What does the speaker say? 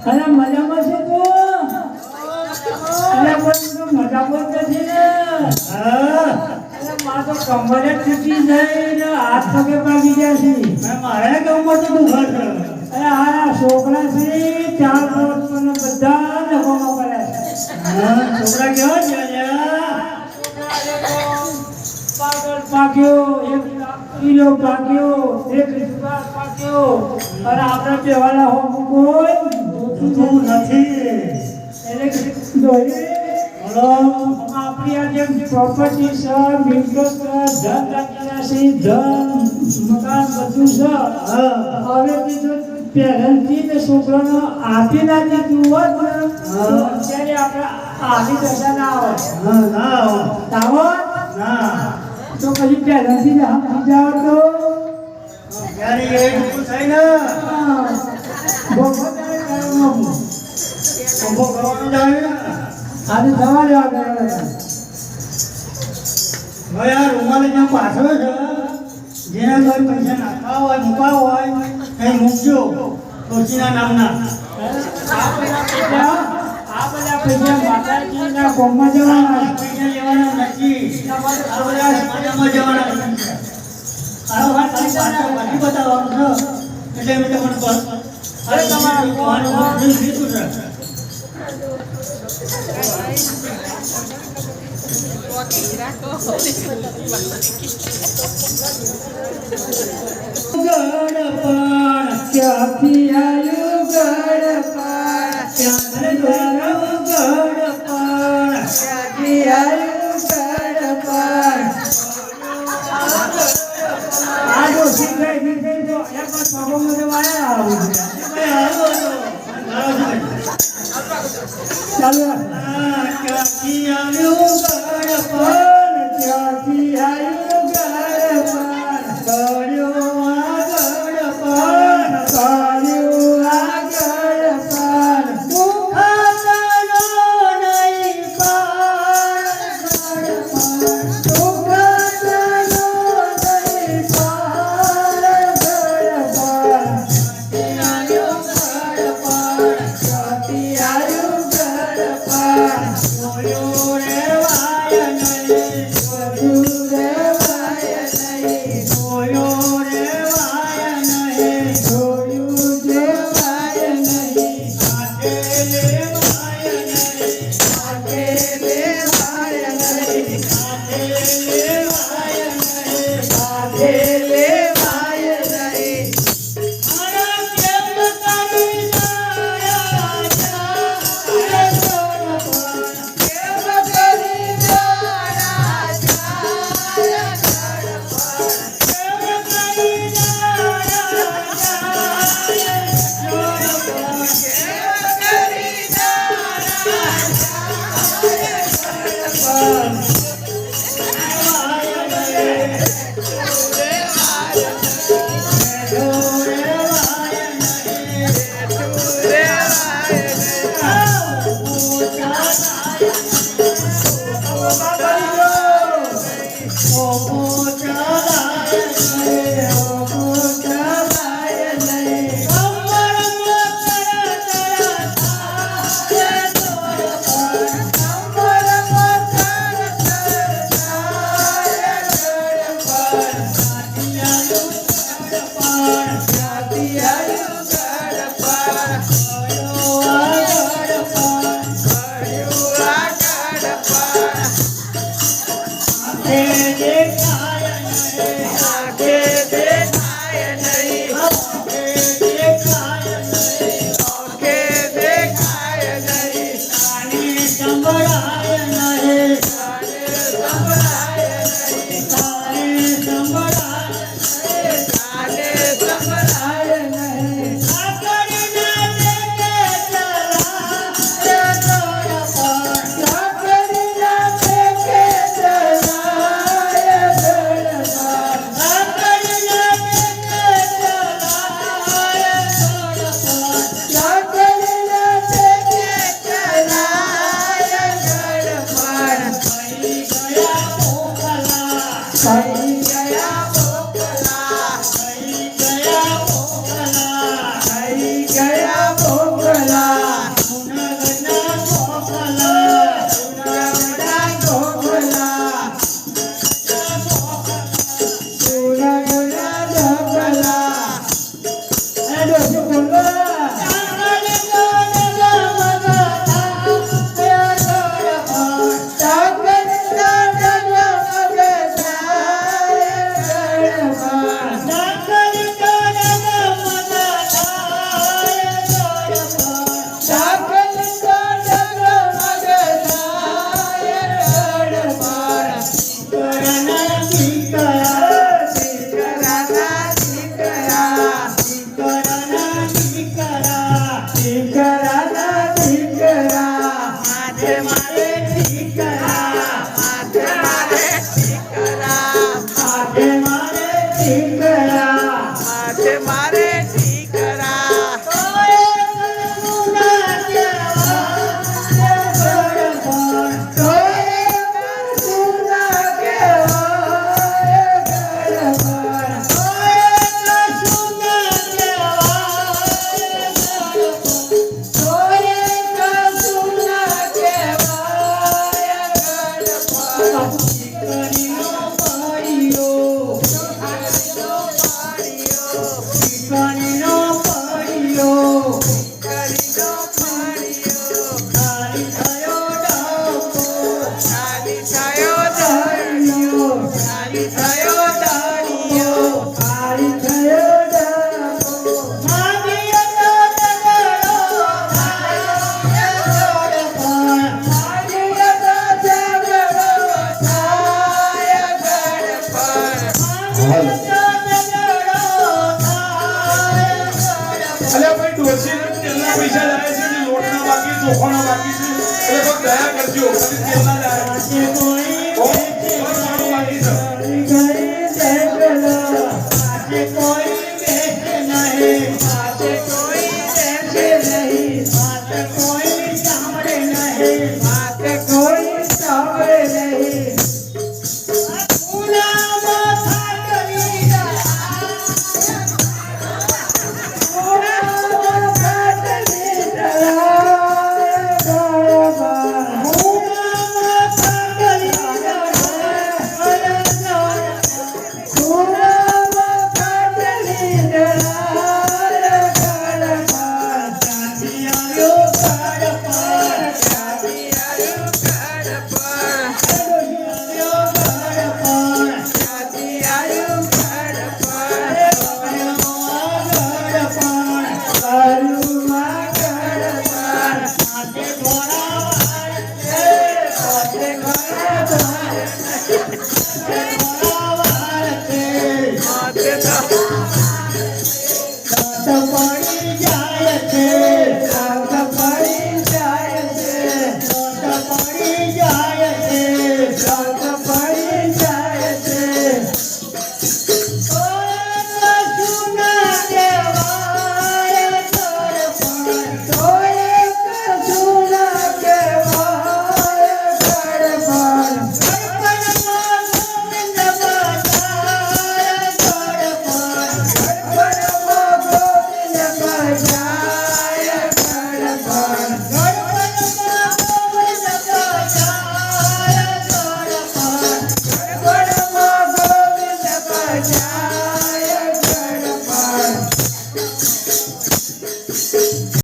અરે મજામાં છે તું? અરે પણ તું મજા બોલ નથી ને. અરે મારે તો કમર જ તૂટી જાય ને હાથ પગે પાકી ગયા છે. મારે કમર તો દુખે છે. અરે આ છોકરા છે 4 વર્ષના બધા નફામાં પડ્યા છે. છોકરા કેવા છે? પાગલ પાક્યો, 1 કિલો પાક્યો, 1 રૂપિયા પાક્યો. અને આપણે બેવાના હો કોઈ તું નથી. એટલે દોરી આપણી આ જે પ્રોપર્ટી છે, મિલકત છે, ધન દાખલા છે, ધન મકાન બધું છે. હવે કીધું પહેલેથી તે છોકરાનો આપી ના દીધું હોત ને અત્યારે આપણે આવી દશા ના આવે. તો પછી પહેલેથી જ આપી જાઓ તો ત્યારે એ દુઃખ થાય ને. આજે દવા લેવા ગયા હતા. રૂમાલ જ્યાં પાછળ છે જેના કોઈ પૈસા નાખવા હોય મૂકવા હોય કઈ મૂકજો ડોશીના નામના. આ બધા પૈસા માતાજીના કોમમાં જવાના, પૈસા લેવાના નથી. આ બધા સમાજમાં જવાના. આ વાત પાછી બતાવવાનું છે એટલે મેં તમને તમારા લીધું છે. ગડપણ ક્યાંથી આવ્યું? ગડપણ ક્યાંથી આવ્યું? ગડપણ ક્યાંથી આવ્યું? ગડપણ આ ડોશી ગઈ તો એક પગોમાં જવાયા આવું ચાલો. ક્યાંથી આવ્યું? ગડપણ ક્યાંથી આવ્યું? ગડપણ કર્યો આ ગડપણ, કર્યો આ ગડપણ. દુખાતાનો નહીં પાર ગડપણ, દુખાતાનો નહીં પાર ગડપણ. ક્યાંથી આવ્યું? ગડપણ જોયું રેવાય નહીં, જોયું રેવાય નહીં, જોયું રેવાય નહીં, જોયું રેવાય નહીં. હાથે લેવાય નહીં, હાથે લેવાય નહીં, હાથે લેવાય નહીં, હાથે લેવાય નહીં. મારા કેમ કરી દયા દીકરાના દીકરા માથે મારે દીકરા માથે મારે દીકરા માથે મારે દીકરા માથે મારે દીકરા અલ્યા ભાઈ ડોશીને તેલના પૈસા લાવે છે ને લોટના બાકી ચોખાના બાકી છે એટલે કોઈ દયા કરજો ખાલી તેલના લાવે મારું બાકી Yo